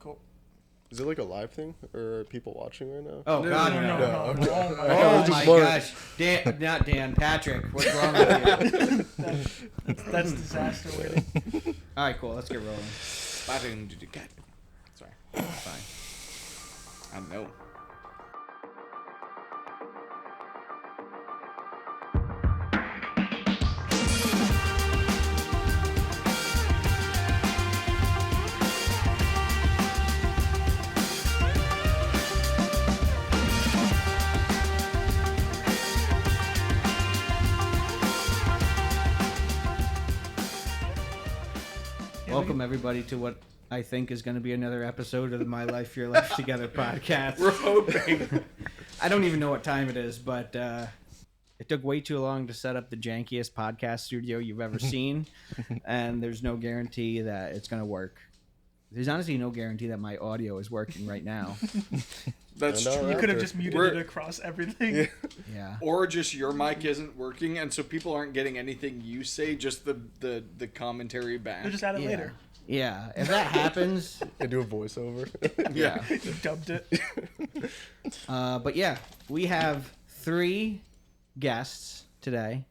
Cool. Is it like a live thing, or are people watching right now? Oh, God, no. Oh, my gosh. Not Dan, Patrick. What's wrong with you? That's disaster waiting. All right, cool. Let's get rolling. Sorry. Fine. I know. Welcome, everybody, to what I think is going to be another episode of the My Life, Your Life Together podcast. We're hoping. I don't even know what time it is, but it took way too long to set up the jankiest podcast studio you've ever seen, and there's no guarantee that it's going to work. There's honestly no guarantee that my audio is working right now. That's true. You could have just muted it across everything. Yeah. Or just your mic isn't working, and so people aren't getting anything you say, just the commentary back. We'll just add it later. Yeah. If that happens... I do a voiceover. Yeah. You dubbed it. But yeah, we have 3 guests today,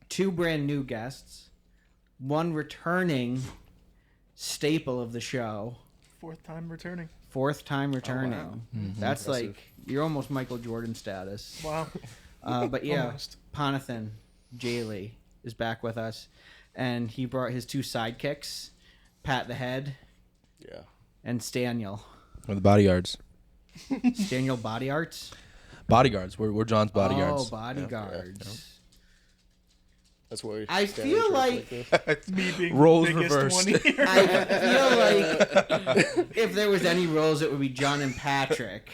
2 brand new guests, 1 returning staple of the show. 4th time returning. 4th time returning. Oh, wow. Mm-hmm. That's Impressive. like, you're almost Michael Jordan status. Wow. But yeah, Almost. Ponathan Jaylee is back with us, and he brought his 2 sidekicks, Pat the Head Yeah. and Staniel. Or the bodyguards. Staniel Body Arts? Bodyguards. We're John's bodyguards. Oh, bodyguards. That's what I feel like Me being Roles the biggest reversed. one here. I feel like if there was any roles, it would be John and Patrick.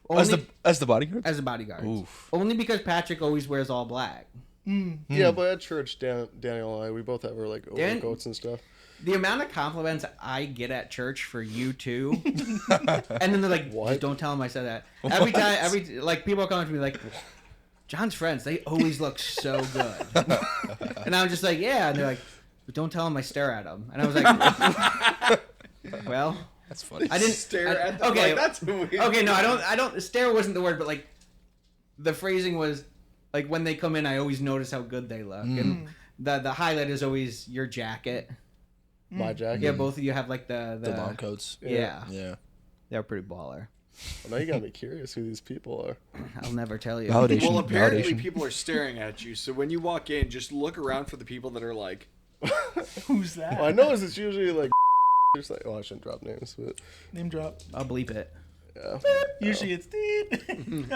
As Only, the bodyguards? as the bodyguards. Oof. Only because Patrick always wears all black. Yeah, but at church, Daniel and I, we both have our like Dan- overcoats and stuff. The amount of compliments I get at church for you two, and then they're like, What? "Just don't tell them I said that." Every time, like people come up to me like, "John's friends, they always look so good," and I'm just like, "Yeah," and they're like, "But don't tell them I stare at them," and I was like, "Well, That's funny. I didn't Stare at them. Okay, Like, that's weird. okay, no, I don't. Stare wasn't the word, but like, the phrasing was like when they come in, I always notice how good they look, and the highlight is always your jacket. My jacket. Yeah, both of you have like the long coats. Yeah. Yeah. They're pretty baller. Well, now you got me curious who these people are. I'll never tell you. Validation. Well, apparently Validation. people are staring at you, so when you walk in, just look around for the people that are like, Who's that? Well, I know it's usually like. Just like, oh, I shouldn't drop names, but Name drop. I'll bleep it. yeah. Usually it's Dean.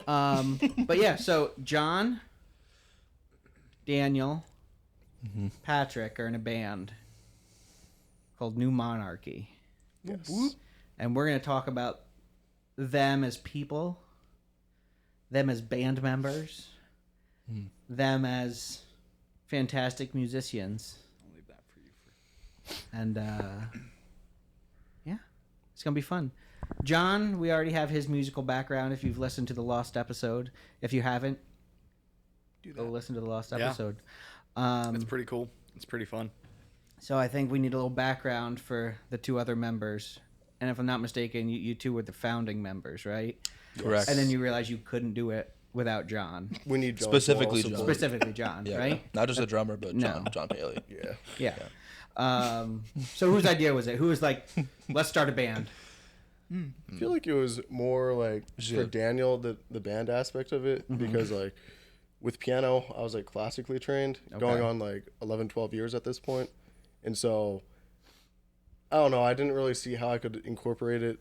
But yeah, so John, Daniel, Patrick are in a band called New Monarchy. Yes. And we're going to talk about them as people, them as band members, them as fantastic musicians. I'll leave that for you. And yeah, it's going to be fun. John, we already have his musical background if you've listened to the Lost episode. If you haven't, go listen to the Lost Yeah. episode. It's pretty cool. It's pretty fun. So I think we need a little background for the 2 other members. And if I'm not mistaken, you 2 were the founding members, right? Correct. And then you realized you couldn't do it without John. We need John Specifically Small John. support. Specifically John, Yeah. right? Not just a drummer, but No. John Paley. Yeah. Yeah. So whose idea was it? Who was like, let's start a band? I feel like it was more like for Yeah. Daniel the band aspect of it because like with piano I was like classically trained going on like 11 12 years at this point, and so I don't know, I didn't really see how I could incorporate it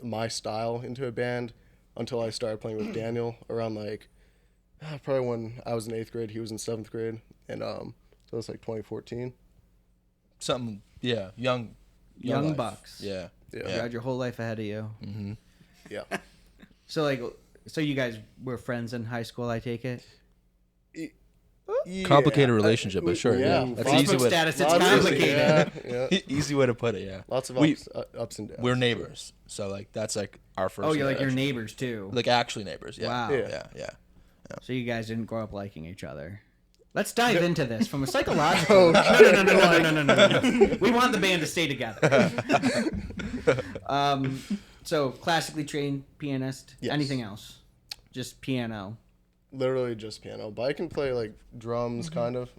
my style into a band until I started playing with Daniel around like probably when I was in 8th grade, he was in 7th grade, and so it was like 2014. Something, yeah. Young Young life. bucks. Yeah. You Yeah. had your whole life ahead of you. Yeah. So you guys were friends in high school, I take it? Complicated relationship, but sure. Yeah. That's an easy Facebook way. status, it's Lots of- complicated. Yeah. Easy way to put it. Yeah. Lots of We- ups and downs. We're neighbors, so like that's like our first. Oh, you're like your interaction. neighbors too. Like actually neighbors. Yeah. Wow. Yeah. Yeah. So you guys didn't grow up liking each other. Let's dive into this from a psychological. No. We want the band to stay together. So classically trained pianist. Yes. Anything else? Just piano. Literally just piano, but I can play like drums kind of,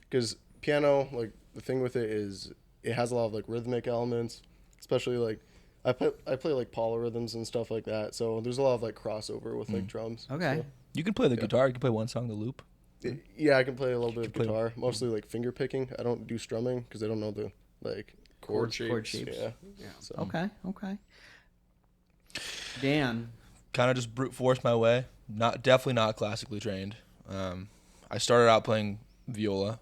because piano, like the thing with it is it has a lot of like rhythmic elements, especially like I play like polyrhythms and stuff like that, so there's a lot of like crossover with like drums. Okay. You can play the guitar. You can play one song, the loop. So, yeah, I can play a little bit of play- guitar, mostly like finger picking. I don't do strumming because I don't know the like Chord chords. shapes. Yeah. So. Okay. Dan. Kind of just brute force my way. Definitely not classically trained. I started out playing viola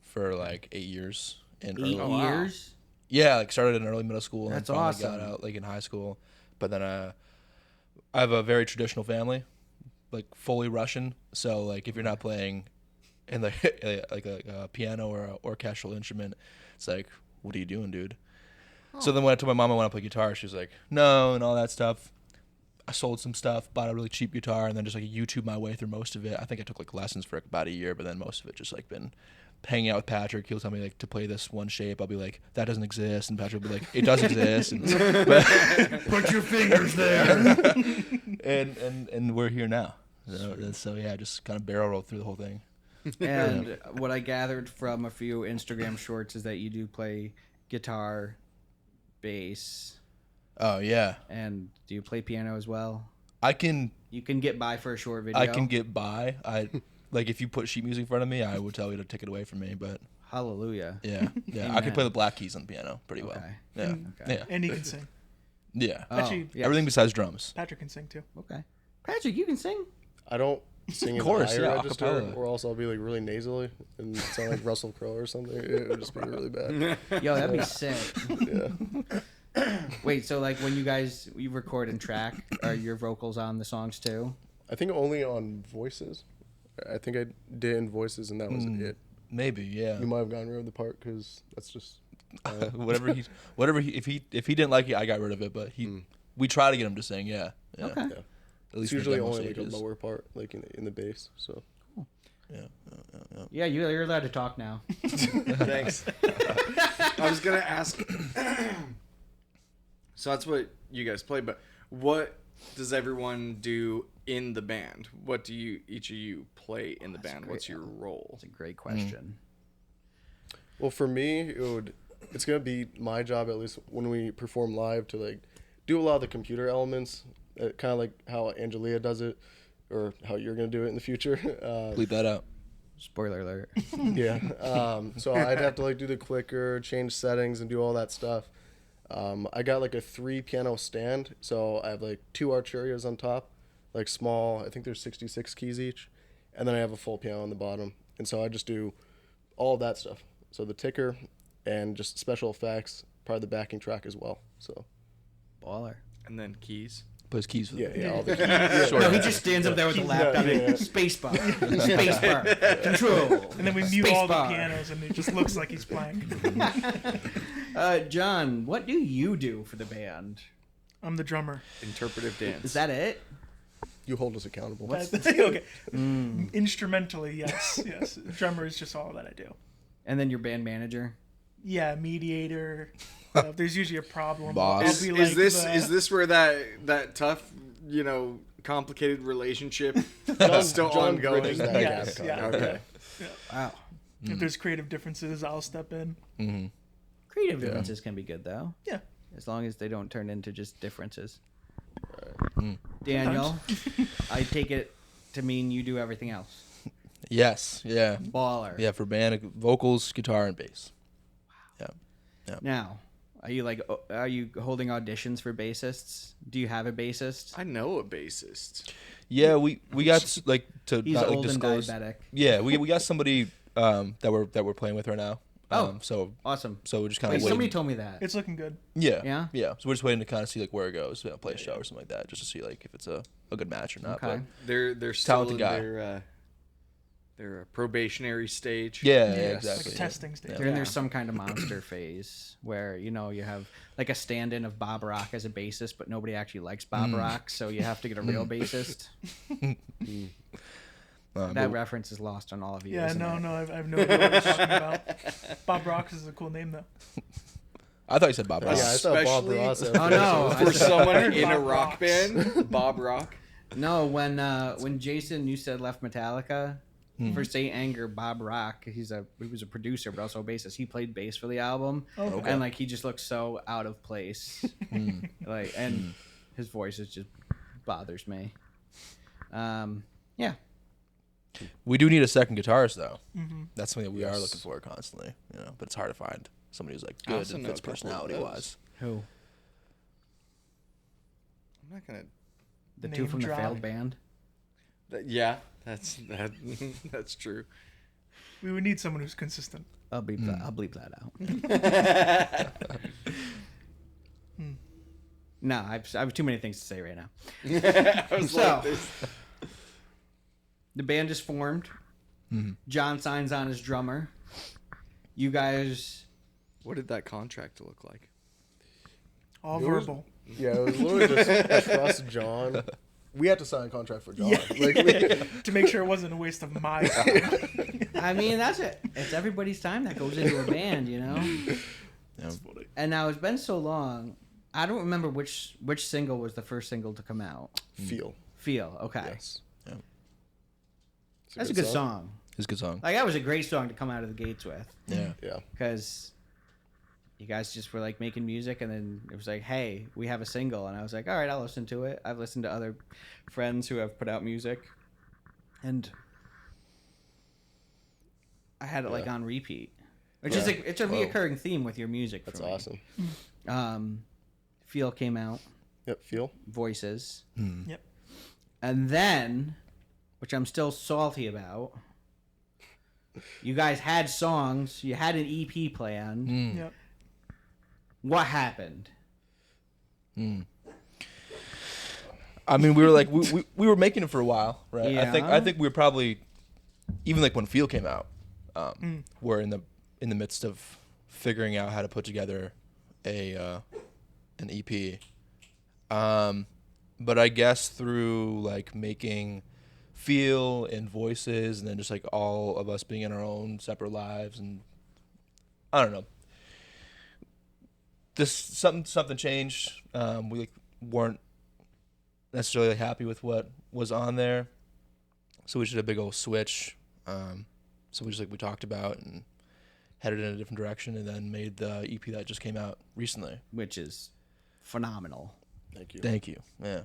for like 8 years. In 8 early, years. Yeah, like started in early middle school and That's then finally awesome. got out like in high school. But then I have a very traditional family, like fully Russian. So like if you're not playing in like a piano or an orchestral instrument, it's like, what are you doing, dude? So then when I told my mom I want to play guitar, she was like, no, and all that stuff. I sold some stuff, bought a really cheap guitar, and then just like YouTube my way through most of it. I think I took like lessons for like about a year, but then most of it just like been hanging out with Patrick. He'll tell me like to play this one shape. I'll be like, that doesn't exist, and Patrick will be like, it does exist. And, Put your fingers there. and we're here now. So yeah, just kind of barrel rolled through the whole thing. And what I gathered from a few Instagram shorts is that you do play guitar, bass, Oh yeah, and do you play piano as well? I can You can get by for a short video. get by. Like if you put sheet music in front of me, I would tell you to take it away from me. But Hallelujah. yeah, I can play the black keys on the piano pretty well. Okay. Yeah, Okay. yeah, And he can sing. yeah. Actually, yes. Everything besides drums. Patrick can sing too. Okay. Patrick, you can sing. I don't sing in Chorus, the higher yeah, register, acapella. or else I'll be like really nasally and sound like Russell Crowe or something. It would just be really bad. Yo, that'd be sick. Yeah. Wait, so like when you record and track, are your vocals on the songs too? I think only on voices. I think I did in voices, and that was it. Maybe, yeah. You might have gotten rid of the part because that's just. whatever he if he didn't like it, I got rid of it. But we try to get him to sing. Yeah. Okay. Yeah. At It's least in the usually demo only like a stages. lower part, like in the bass. So. Yeah, you're allowed to talk now. Thanks. I was gonna ask. So that's what you guys play, but what does everyone do in the band? What do each of you play in the band? What's your role? That's a great question. Well, for me, it's gonna be my job, at least when we perform live, to like do a lot of the computer elements, kind of like how Angelia does it, or how you're gonna do it in the future. Bleep that out. Spoiler alert. Yeah. So I'd have to like do the clicker, change settings, and do all that stuff. I got like a 3 piano stand, so I have like 2 archerias on top, like small. I think there's 66 keys each, and then I have a full piano on the bottom. And so I just do all of that stuff. So the ticker and just special effects, probably the backing track as well. So Baller. And then keys. Plays keys for the yeah, all the keys. Short No, he answer. just stands up there with the laptop. Yeah. Spacebar. Spacebar. Control. And then we mute all the Spacebar. pianos, and it just looks like he's playing. John, what do you do for the band? I'm the drummer. Interpretive dance. Is that it? You hold us accountable. Okay. Instrumentally, yes. Drummer is just all that I do. And then your band manager? Yeah, mediator. If there's usually a problem. Boss. I'll Is, be is like this the- is this where that tough, complicated relationship is still John ongoing? bridges that Yes, gap. yeah. Okay. Wow. If there's creative differences, I'll step in. Creative differences can be good, though. Yeah. As long as they don't turn into just differences. Daniel, I take it to mean you do everything else. Yes. Yeah. Baller. Yeah. For band, vocals, guitar, and bass. Yeah. Now, are you holding auditions for bassists? Do you have a bassist? I know a bassist. Yeah. We got like to He's not like old and disclose. diabetic. Yeah. We got somebody that we're playing with right now. So Awesome. we're just kind Wait, of somebody waiting. told me that. It's looking good. Yeah. Yeah? Yeah. So we're just waiting to kind of see like where it goes. Play a show or something like that, just to see like if it's a good match or not. Okay. They're still Talented in guy. their probationary stage. But yeah. Yes. Exactly. Like a testing stage. They're in their some kind of monster phase where, you have like a stand-in of Bob Rock as a bassist, but nobody actually likes Bob Rock, so you have to get a real bassist. That reference is lost on all of you. Yeah, isn't no, it? no, I have no idea what you're talking about. Bob Rock is a cool name though. I thought you said Bob Yeah, Ross. I thought Bob Especially- Ross. Oh no! For someone in a Bob rock Rocks. band, Bob Rock. No, when Jason you said left Metallica for Saint Anger, Bob Rock, he was a producer but also a bassist. He played bass for the album, Okay. and like he just looks so out of place, like and his voice is just bothers me. Yeah, We do need a second guitarist though. Mm-hmm. That's something that we are looking for constantly, but it's hard to find somebody who's like I good also and know fits a couple of personality those. wise. who I'm not gonna. the two Name from the drop. failed band? Yeah, that's true. We would need someone who's consistent. I'll bleep that. I'll bleep that out. No, I have too many things to say right now. I was So- like this. The band is formed. John signs on as drummer. You guys, What did that contract look like? All It was- verbal. Yeah, it was literally just trust John. We had to sign a contract for John. Yeah. Like, To make sure it wasn't a waste of my time. I mean, that's it. It's everybody's time that goes into a band, you know. Yeah. And now it's been so long. I don't remember which single was the first single to come out. feel. Feel okay. Yes. Yeah. It's That's a good song. It's a good song. Like that was a great song to come out of the gates with, Yeah. Yeah. because you guys just were like making music, and then it was like, hey, we have a single, and I was like, all right, I'll listen to it. I've listened to other friends who have put out music, and I had it like on repeat, which is like it's a reoccurring theme with your music. That's for me. awesome. Feel came out, Yep. Feel. Voices, Yep. and then, which I'm still salty about. You guys had songs. You had an EP planned. Yep. What happened? I mean, we were like we were making it for a while, right? I Yeah. think we were probably even like when Feel came out, we're in the midst of figuring out how to put together an EP. But I guess through like making Feel and Voices, and then just like all of us being in our own separate lives, and I don't know. This something changed. We like weren't necessarily happy with what was on there, so we just did a big old switch. So we talked about and headed in a different direction, and then made the EP that just came out recently. Which is phenomenal. Thank you. Thank you. Yeah.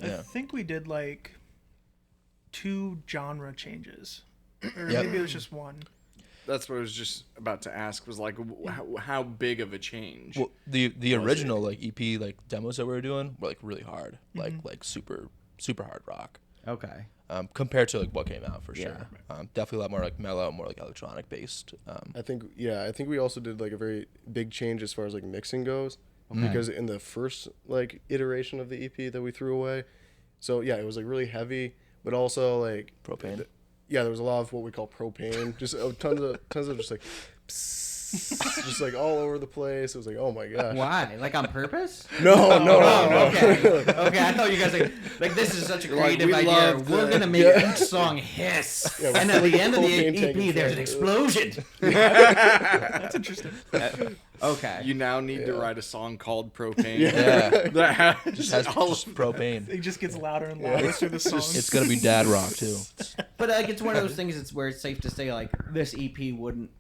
I Yeah. think we did like 2 genre changes, or Yep. maybe it was just one. That's what I was just about to ask. Was like, how big of a change? Well, the original like EP like demos that we were doing were like really hard, like super hard rock. Okay. Compared to like what came out for Yeah. sure. Definitely a lot more like mellow, more like electronic based. I think we also did like a very big change as far as like mixing goes, because in the first like iteration of the EP that we threw away, so yeah, it was like really heavy, but also like Propane. Yeah, there was a lot of what we call propane, just tons of just like just like all over the place. It was like, oh my gosh. Why? Like on purpose? No. Okay. Okay. I thought you guys like this is such a Like, creative we idea. love We're the- gonna make each song hiss, Yeah, and at the end of the propane tank EP, in there's an front of it. explosion. That's interesting. Okay. You now need to write a song called Propane. Yeah. That has Just has all just propane. It just gets louder and louder through the song. It's gonna be dad rock too. But like it's one of those things. It's where it's safe to say like this EP wouldn't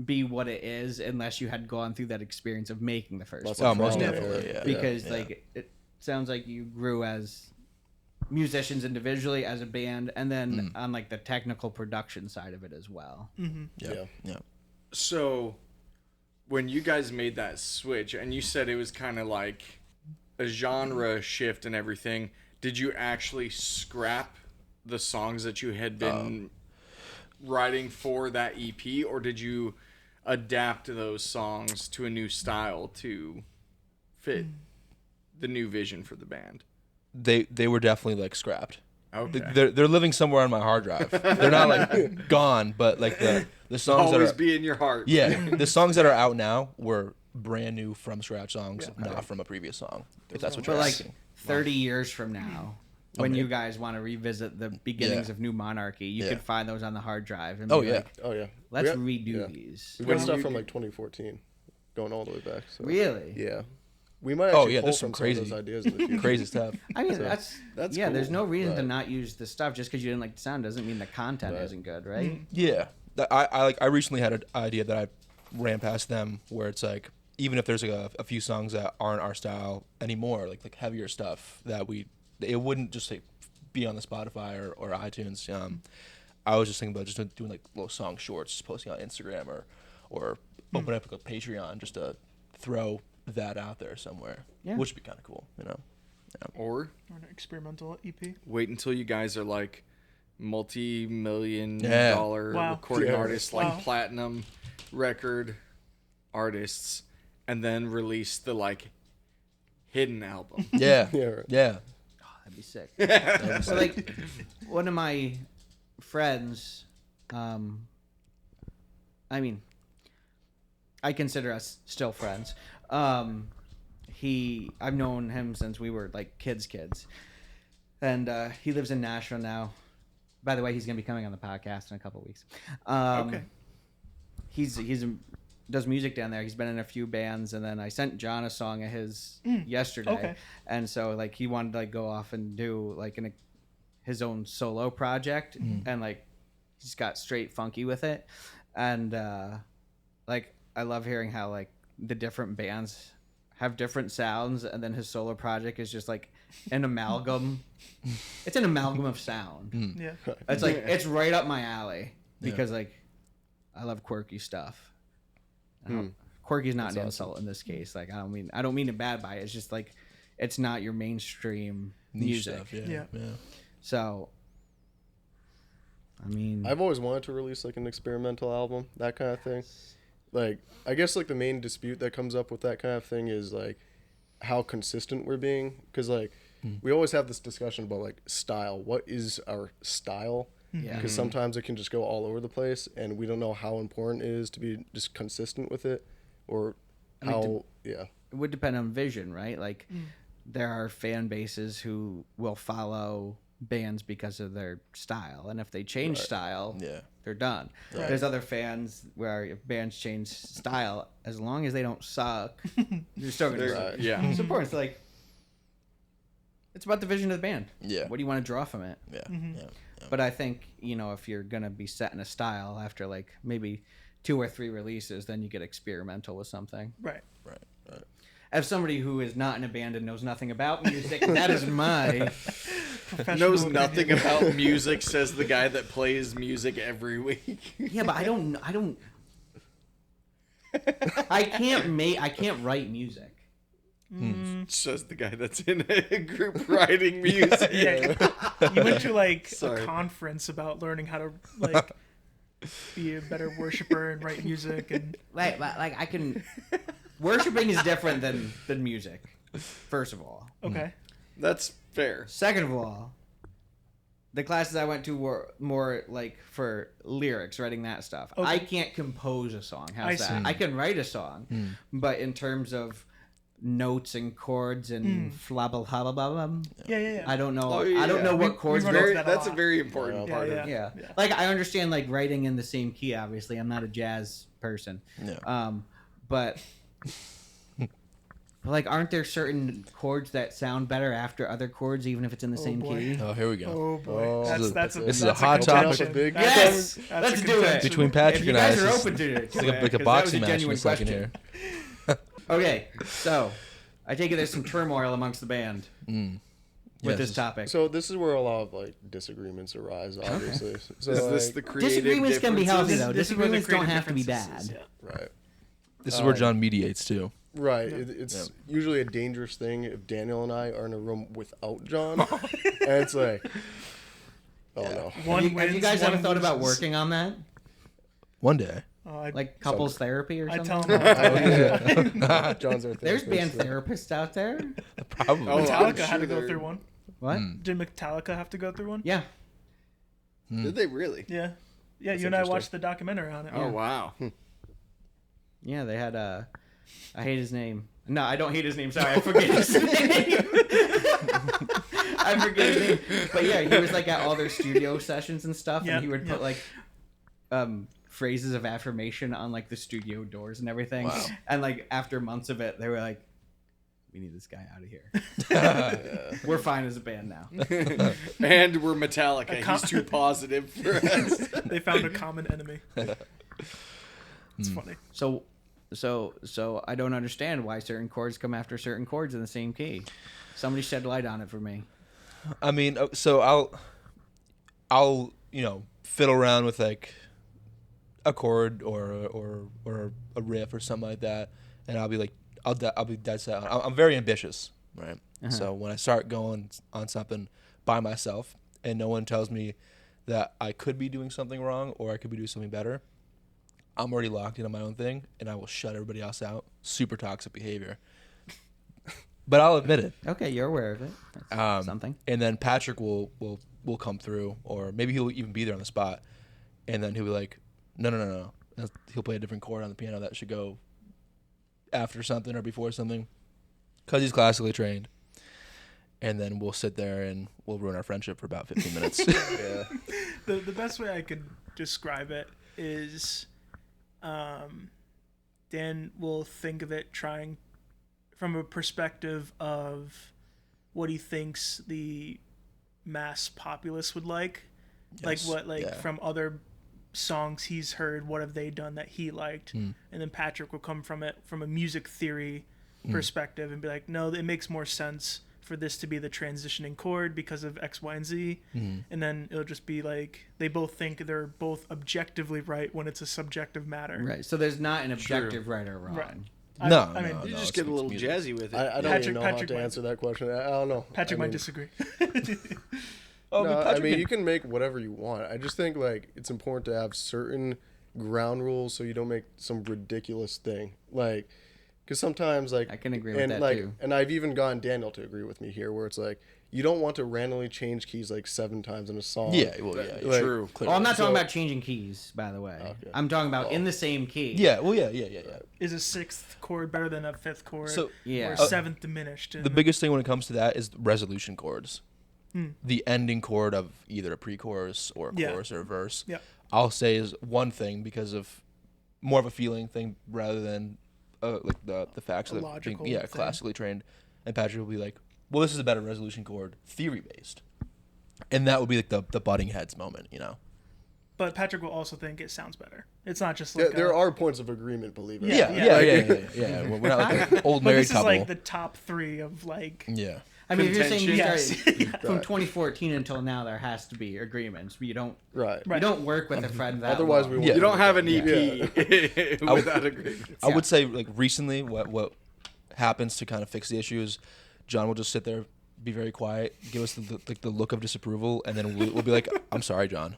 be what it is unless you had gone through that experience of making the first Lots one. of Oh, most trial and definitely. error. Yeah. Because Yeah. like it sounds like you grew as musicians individually, as a band, and then on like the technical production side of it as well. Yeah. Yeah. So, when you guys made that switch, and you said it was kind of like a genre shift and everything, did you actually scrap the songs that you had been writing for that EP, or did you adapt those songs to a new style to fit the new vision for the band? They were definitely like scrapped. Okay. They're living somewhere on my hard drive. They're not like gone, but like the songs Always that are be in your heart. yeah, the songs that are out now were brand new from scratch songs, not from a previous song. If that's what But you're like asking. 30 years from now, when you guys want to revisit the beginnings Yeah. of New Monarchy, you Yeah. could find those on the hard drive. And Oh, be yeah. like, Oh yeah. let's We redo got- these. We've got When stuff you from could- like 2014, going all the way back. So. Really? Yeah. We might Oh, actually yeah, pull there's from some some of those crazy- ideas in the future. Crazy stuff. I mean, So, that's that's yeah. There's cool. no reason to Right. not use the stuff just because you didn't like the sound doesn't mean the content Right. isn't good, right? Yeah, I recently had an idea that I ran past them where it's like even if there's like a few songs that aren't our style anymore, like heavier stuff that it wouldn't just like be on the Spotify or iTunes. I was just thinking about just doing like little song shorts, just posting on Instagram or open up like a Patreon just to throw that out there somewhere, Yeah. which would be kind of cool, you know. Or Or an experimental E EP. wait until you guys are like multi-million Yeah. dollar Wow. recording Yeah. artists, like Wow. platinum record artists, and then release the like hidden album. Yeah, Yeah, right. yeah. That'd be sick. So like one of my friends, I mean, I consider us still friends. I've known him since we were like kids, and he lives in Nashville now. By the way, he's gonna be coming on the podcast in a couple weeks. Okay. He's does music down there. He's been in a few bands, and then I sent John a song of his yesterday, okay. and so like he wanted to like go off and do like his own solo project, and like he's got straight funky with it, and like I love hearing how like the different bands have different sounds, and then his solo project is just like an amalgam. It's an amalgam of sound. Yeah. It's like it's right up my alley because like I love quirky stuff. Quirky is not an insult in this case. Like I don't mean it bad by it. It's just like it's not your mainstream Niche music. stuff, Yeah. yeah. So I mean, I've always wanted to release like an experimental album, that kind of thing. Like, I guess like the main dispute that comes up with that kind of thing is like how consistent we're being. Because like we always have this discussion about like style. What is our style? yeah. Because sometimes it can just go all over the place, and we don't know how important it is to be just consistent with it, or mean, how yeah. It would depend on vision, right? Like there are fan bases who will follow bands because of their style, and if they change style, Yeah. they're done. Right. There's other fans where if bands change style, as long as they don't suck, you're still gonna They're- yeah. it's important. It's like it's about the vision of the band. Yeah. What do you want to draw from it? Yeah. Mm-hmm. Yeah. But I think, if you're going to be set in a style after like maybe 2 or 3 releases, then you get experimental with something. Right. Right. Right. As somebody who is not in a band and knows nothing about music, that is my Professional Knows opinion. nothing about music, says the guy that plays music every week. Yeah, but I can't write music. Says the guy that's in a group writing music. Yeah. You went to like Sorry. a conference about learning how to like be a better worshiper and write music and Like I can worshiping is different than music. First of all. okay. That's fair. Second of all, the classes I went to were more like for lyrics, writing that stuff. Okay. I can't compose a song. I How's see. that? I can write a song, but in terms of notes and chords and flabble hubble blah, Yeah. I don't know. Oh, yeah. I don't know what We chords. run go- into Very, that a that's a lot. very important Yeah. part Yeah, of yeah. Yeah. Like I understand like writing in the same key. Obviously, I'm not a jazz person. Yeah. But like, aren't there certain chords that sound better after other chords, even if it's in the same boy. key? Oh, here we go. Oh boy. Oh, That's this is a that's hot contention. topic. Big- Yes! That's Let's a do it. contention. Between Patrick If you and I, guys are it's open to it, it's like a 'cause that boxing was a match in a genuine second question. here. Okay, so I take it there's some turmoil amongst the band with Yes. this topic. So this is where a lot of like disagreements arise, obviously. So Is this like, the creative Disagreements can be healthy, differences? though. This is where the Disagreements don't creative have to be differences bad. is, yeah. right? This is where John mediates too. Right. It's usually a dangerous thing if Daniel and I are in a room without John, and it's like, oh no. One Have you wins, guys ever one thought about loses. working on that? One day. Like couples therapy or I something? tell him. Oh, yeah. John's our There's band therapist. therapists out there. Probably. Oh, I'm Metallica had sure to go they're- through one. What? Did Metallica have to go through one? Yeah. Did they really? Yeah. Yeah, That's you and I interesting. watched the documentary on it. Oh wow. Yeah, they had I hate his name. No, I don't hate his name. Sorry, I forget his name. I forget his name. But yeah, he was like at all their studio sessions and stuff, Yep, and he would yep. put like phrases of affirmation on like the studio doors and everything. Wow. And like after months of it, they were like, "We need this guy out of here. We're fine as a band now." And we're Metallica. He's too positive for us. They found a common enemy. It's funny. So I don't understand why certain chords come after certain chords in the same key. Somebody shed light on it for me. I mean, so I'll fiddle around with like a chord or a riff or something like that, and I'll be like, I'll be dead set. I'm very ambitious, right? So when I start going on something by myself and no one tells me that I could be doing something wrong or I could be doing something better, I'm already locked in on my own thing, and I will shut everybody else out. Super toxic behavior. But I'll admit it. Okay, you're aware of it. That's something. And then Patrick will come through, or maybe he'll even be there on the spot, and then he'll be like, no. He'll play a different chord on the piano that should go after something or before something, because he's classically trained. And then we'll sit there and we'll ruin our friendship for about 15 minutes. Yeah. The best way I could describe it is, Dan will think of it trying from a perspective of what he thinks the mass populace would like. Yes, From other songs he's heard, what have they done that he liked? And then Patrick will come from it from a music theory perspective and be like, no, it makes more sense for this to be the transitioning chord because of X, Y, and Z. And then it'll just be like they both think they're both objectively right when it's a subjective matter. Right. So there's not an objective right or wrong. Right. No, You just it's get a little music. jazzy with it. I don't even know how to might- answer that question. I don't know. Patrick I might mean, disagree. Oh, No, Patrick I mean, can- you can make whatever you want. I just think like it's important to have certain ground rules so you don't make some ridiculous thing. Like, because sometimes like I can agree with and that, like, too. And I've even gotten Daniel to agree with me here, where it's like you don't want to randomly change keys like 7 times in a song. Yeah, well, yeah, Like, True. Oh, I'm not talking So- about changing keys, by the way. Okay. I'm talking about in the same key. Yeah, well, yeah. Is a sixth chord better than a fifth chord? So Yeah. Or seventh diminished? the biggest thing when it comes to that is resolution chords. The ending chord of either a pre-chorus or a Yeah. chorus or a verse. Yeah. I'll say is one thing because of more of a feeling thing rather than like the facts A of logical being, thing. classically trained. And Patrick will be like, well, this is a better resolution chord, theory based, and that would be like the butting heads moment, But Patrick will also think it sounds better. It's not just Yeah, like there are points of agreement, believe it. Yeah, Yeah. We're not like an old But married this is couple. like the top 3 of like. Yeah. I mean, if you're saying you Yes. started from 2014 until now, there has to be agreements. But you don't. Right. You don't work with a friend that Otherwise, long. we won't. Yeah. You don't have an EP Yeah. without agreement. I would say like recently what happens to kind of fix the issue is John will just sit there, be very quiet, give us the look of disapproval, and then we'll be like, I'm sorry, John.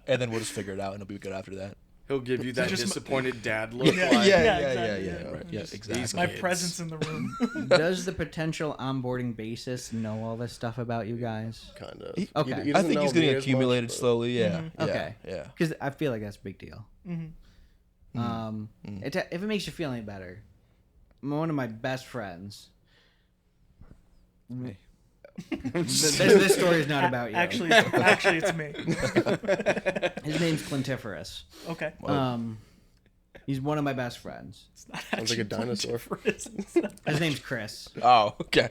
And then we'll just figure it out and it'll be good after that. He'll give you that just- disappointed dad look. Yeah, like, exactly, yeah. Right. Yeah, Just- exactly. My kids. presence in the room. Does the potential onboarding bassist know all this stuff about you guys? Kind of. Okay. He I doesn't think know he's me getting as much, accumulated but- slowly. Yeah. Okay. Yeah. Because I feel like that's a big deal. Mm-hmm. If it makes you feel any better, one of my best friends. This story is not about you. Actually, it's me. His name's Clintiferous. Okay. He's one of my best friends. It's not Sounds like a actually dinosaur. different. His name's Chris. Oh, okay.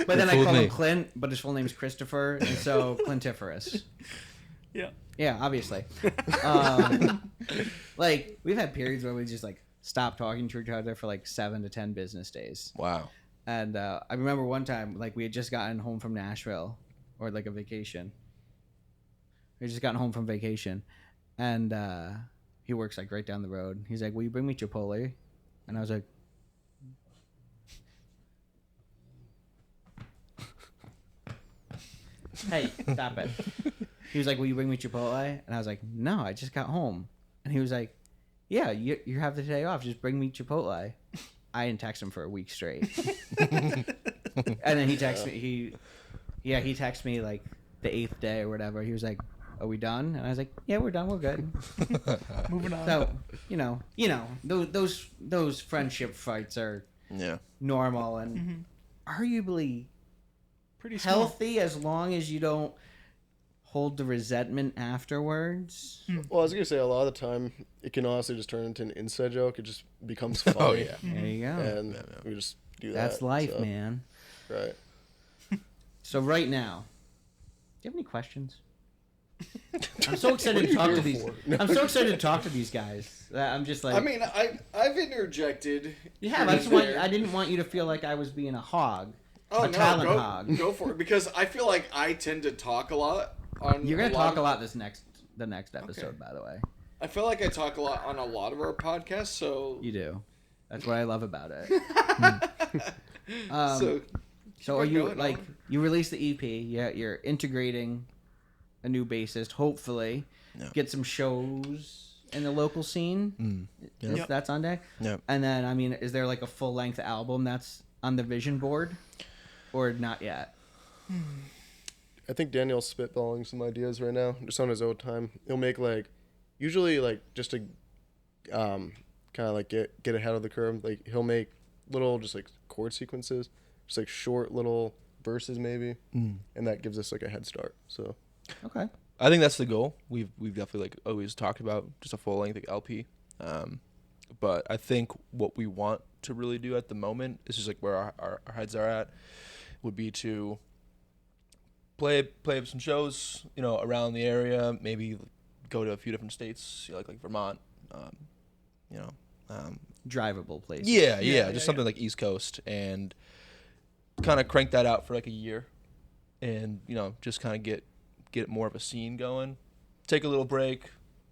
But then I fooled call me. him Clint, but his full name's Christopher, and so Clintiferous. Yeah. Yeah, obviously. Like, we've had periods where we just, like, stop talking to each other for, like, 7 to 10 business days. Wow. And I remember one time, like, we had just gotten home from Nashville, or, like, a vacation. We had just gotten home from vacation, and he works, like, right down the road. He's like, will you bring me Chipotle? And I was like... Hey, stop it. He was like, will you bring me Chipotle? And I was like, no, I just got home. And he was like, yeah, you have the day off. Just bring me Chipotle. I didn't text him for a week straight. And then he texted me. He texted me like the 8th day or whatever. He was like, are we done? And I was like, yeah, we're done. We're good. Moving on. So, those friendship fights are Yeah. normal and arguably pretty small. healthy as long as you don't hold the resentment afterwards. Well, I was gonna say a lot of the time it can honestly just turn into an inside joke. It just becomes funny. Oh yeah. There you go. And we just do that. That's life, so, man. Right. So right now, do you have any questions? I'm so excited to talk to these. I'm so excited to talk to these guys. I'm just like. I mean, I've interjected. You have. I didn't want you to feel like I was being a hog. Oh, a no, talent hog. go for it. Because I feel like I tend to talk a lot. You're gonna talk a lot the next episode, Okay. by the way. I feel like I talk a lot on a lot of our podcasts, so... You do. That's what I love about it. so So are you going like on. you released the EP? Yeah, you're integrating a new bassist. Hopefully, Yeah. get some shows in the local scene. Yeah. That's on deck. Yeah. And then, I mean, is there like a full length album that's on the vision board, or not yet? I think Daniel's spitballing some ideas right now, just on his own time. He'll make usually just to, kind of like get ahead of the curve. Like he'll make little just like chord sequences, just like short little verses maybe, and that gives us like a head start. So Okay. I think that's the goal. We've definitely like always talked about just a full length LP. But I think what we want to really do at the moment is just like where our heads are at would be to play some shows, around the area, maybe go to a few different states, like Vermont, Drivable place. yeah, just something like East Coast, and kind of crank that out for like a year, and just kind of get more of a scene going, take a little break,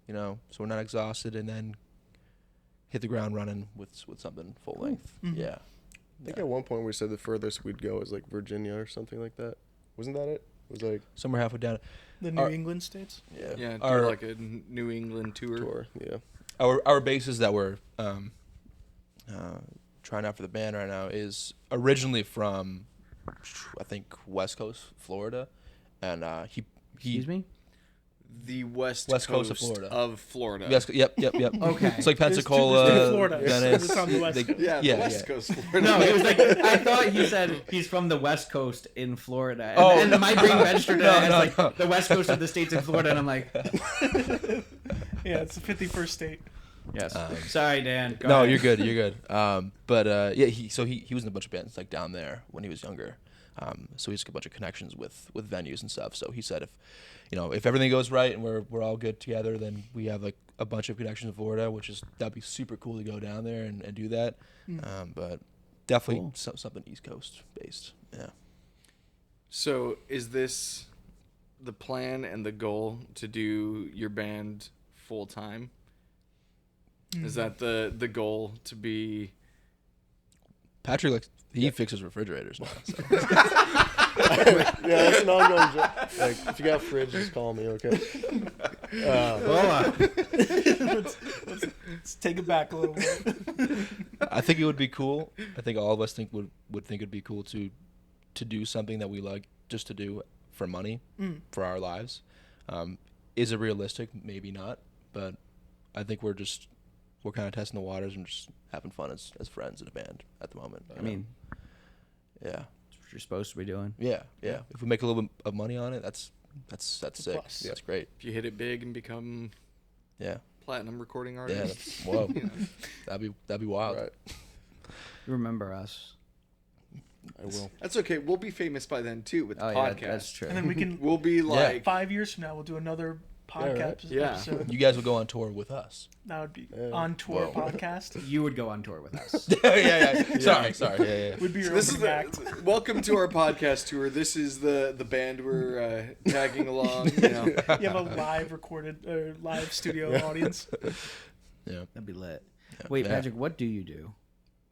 so we're not exhausted, and then hit the ground running with something full length. Yeah. I think at one point we said the furthest we'd go is like Virginia or something like that. Wasn't that it? It was like Somewhere halfway down. The New England states. Yeah, do Our- like a New England tour. Yeah. Our bases that we're trying out for the band right now is originally from, I think, West Coast, Florida, and he. Excuse me. The West Coast Coast of Florida. Of Florida. Yep. Okay. It's like There's Pensacola, two Florida. Venice. It's on the West they- Coast. Yeah, Yeah, the West yeah. Coast Florida. No, it was like I thought you said he's from the West Coast in Florida, and, Oh. and my brain registered it as No, like no. the West Coast of the states in Florida, and I'm like, Yeah, it's the 51st state. yes. Sorry, Dan. Go No, ahead. you're good. You're good. But yeah, he was in a bunch of bands like down there when he was younger. So he's got a bunch of connections with venues and stuff. So he said if everything goes right and we're all good together, then we have like a bunch of connections in Florida, that'd be super cool to go down there and do that. But definitely Cool. something East Coast based. Yeah. So is this the plan and the goal to do your band full time? Is that the goal to be? Patrick he fixes refrigerators now. So. Yeah, that's an ongoing joke. Like, if you got a fridge, just call me, okay? Let's take it back a little bit. I think it would be cool. I think all of us would think it'd be cool to do something that we like just to do for money for our lives. Is it realistic? Maybe not. But I think we're kind of testing the waters and just having fun as friends in a band at the moment. I mean, yeah, that's what you're supposed to be doing. yeah. If we make a little bit of money on it, that's sick. plus. That's great. If you hit it big and become Yeah, platinum recording yeah. artist. Whoa, that'd be wild. Right. You remember us? I will. That's okay. We'll be famous by then too with the Oh podcast. yeah, that's true. And then we can, We'll be like 5 years from now, we'll do another podcast Yeah. episode. You guys will go on tour with us. That would be Yeah. on tour Whoa. podcast. You would go on tour with us. yeah. Sorry. Yeah. Would be your This is opening act. welcome to our podcast tour. This is the band we're tagging along. You have a live recorded or live studio audience. Yeah. That'd be lit. Wait, Yeah. Patrick, what do you do?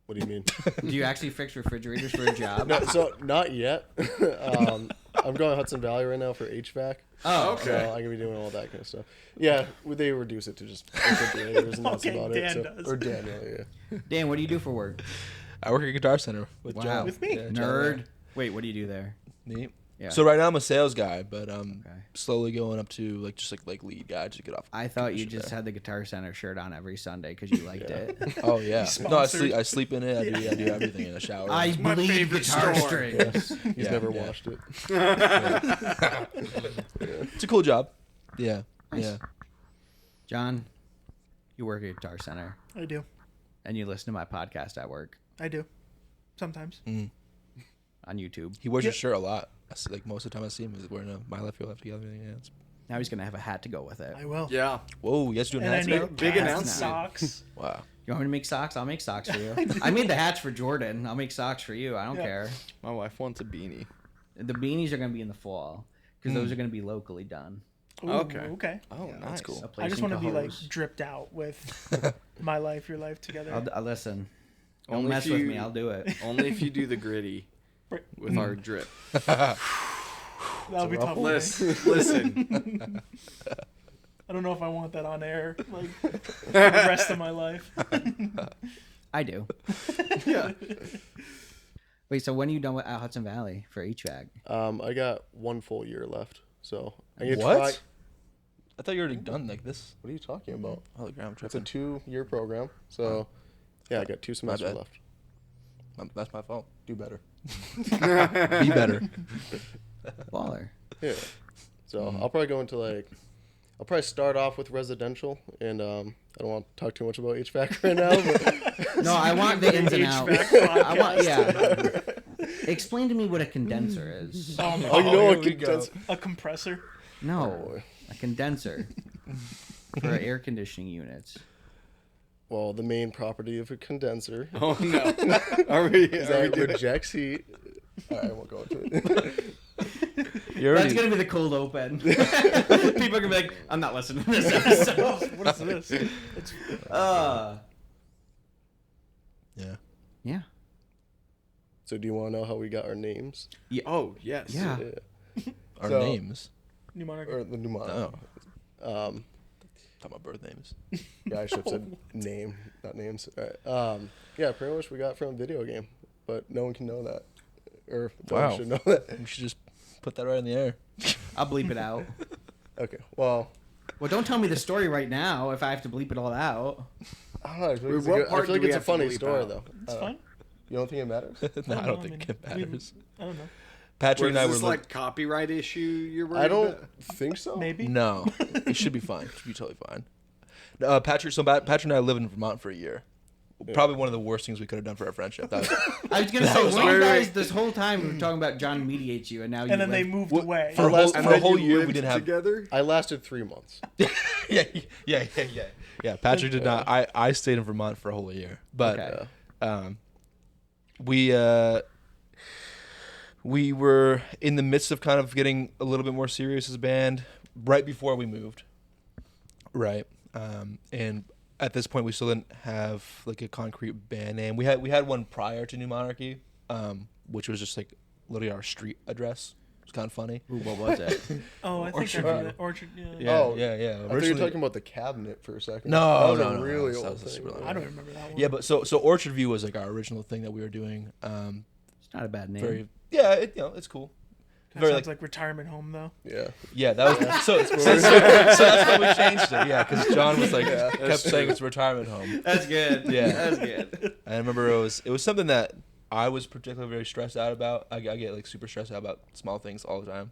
What do you mean? Do you actually fix refrigerators for a job? No, so, not yet. I'm going to Hudson Valley right now for HVAC. Oh, Okay. So I'm going to be doing all that kind of stuff. Yeah, they reduce it to just refrigerators and that's Okay, about Dan it. So, does. or Daniel, yeah. Dan, what do you do for work? I work at Guitar Center with Wow. John. With me. Yeah, John, Nerd. Wait, what do you do there? Neat. Yeah. So right now I'm a sales guy, but I'm Okay. slowly going up to like just like lead guy to get off. I thought you commission just there. had the Guitar Center shirt on every Sunday because you liked it. Oh yeah. He's No, sponsored. I sleep in it. I do everything in the shower. I my bleed favorite guitar store. strings. He's Yeah, never yeah. washed it. It's a cool job. Yeah. Nice. Yeah. John, you work at Guitar Center I do. and you listen to my podcast at work I do. Sometimes. Mm. on YouTube. He wears your shirt a lot. Like most of the time I see him, he's wearing a My Life, Your Life Together. Yeah. Now he's gonna have a hat to go with it. I will. Yeah. Whoa, you guys doing And I hats now? need Big cats, announcement. socks. Wow. You want me to make socks? I'll make socks for you. I made the hats for Jordan. I'll make socks for you. I don't Yeah. care. My wife wants a beanie. The beanies are gonna be in the fall because those are gonna be locally done. Ooh, Okay. Okay. Oh, Yeah, that's cool. A place I just in want to be like Cohoes. dripped out with My Life, Your Life Together. I'll listen. Don't Only mess if with you- me. I'll do it. Only if you do the gritty with our drip. That'll be tough. Listen. I don't know if I want that on air like for the rest of my life. I do. Yeah. Wait, so when are you done with Hudson Valley for HVAC? I got 1 full year left, so I need to What? try. I thought you were already done like this. What are you talking about? Holy crap, I'm It's a tripping. 2-year program, so yeah, I got 2 semesters bad. left. That's my fault. Do better. Be better. Baller. Yeah. So I'll probably go into I'll probably start off with residential, and I don't want to talk too much about HVAC right now. But No, I want the ins and outs. HVAC I want, yeah. Explain to me what a condenser is. oh, you know here what? we go. A compressor. No, a condenser for air conditioning units. Well, the main property of a condenser Oh no. Are we? is Are that we it doing? rejects heat. I won't go into it. You're That's already, gonna be the cold open. People are gonna be like, "I'm not listening to this episode." What is this? It's yeah. Yeah. So do you want to know how we got our names? Oh yes. Yeah. Our So- names. New Monarchy. Or the mnemonic? No. Um, Talking about birth names. yeah, I should have said name, not names. All right. Yeah, pretty much we got from a video game, but no one can know that, or no Wow. one should know that. We should just put that right in the air. I'll bleep it out. Okay, well, Well, don't tell me the story right now if I have to bleep it all out. I don't know. I feel Wait, like, what it's, part I feel do like we it's a have to funny bleep story out? though. It's fine. You don't think it matters? No, I know, don't I think mean, it matters. I don't know. Patrick Was and I were this like copyright issue you're worried I don't about? think so. Maybe. No, it should be fine. It should be totally fine. Patrick and I lived in Vermont for a year. Probably one of the worst things we could have done for our friendship. That was, I was gonna say, was when you awesome. guys this whole time we were talking about John mediates you, and now you And then they live- moved What- away. for a whole, And for a then whole you year we lived didn't have. together. I lasted 3 months. Yeah. Patrick did not. I stayed in Vermont for a whole year, but Okay. we were in the midst of kind of getting a little bit more serious as a band right before we moved, right? And at this point, we still didn't have like a concrete band name. We had one prior to New Monarchy, which was just like literally our street address. It was kind of funny. Ooh, what was it? Oh, I think Orchard I heard View. it. Orchard. Yeah. Yeah, Oh, yeah. I thought you Originally- were talking about the cabinet for a second. No, that was no, a no, really that old was thing. really I don't remember that one. Yeah, but so Orchard View was like our original thing that we were doing. It's not a bad name. Very it's cool. That very, sounds like retirement home though. Yeah. Yeah, that was so that's why we changed it. Yeah, because John was like kept That's saying true. it's a retirement home. That's good. Yeah. That's good. I remember it was something that I was particularly very stressed out about. I get like super stressed out about small things all the time.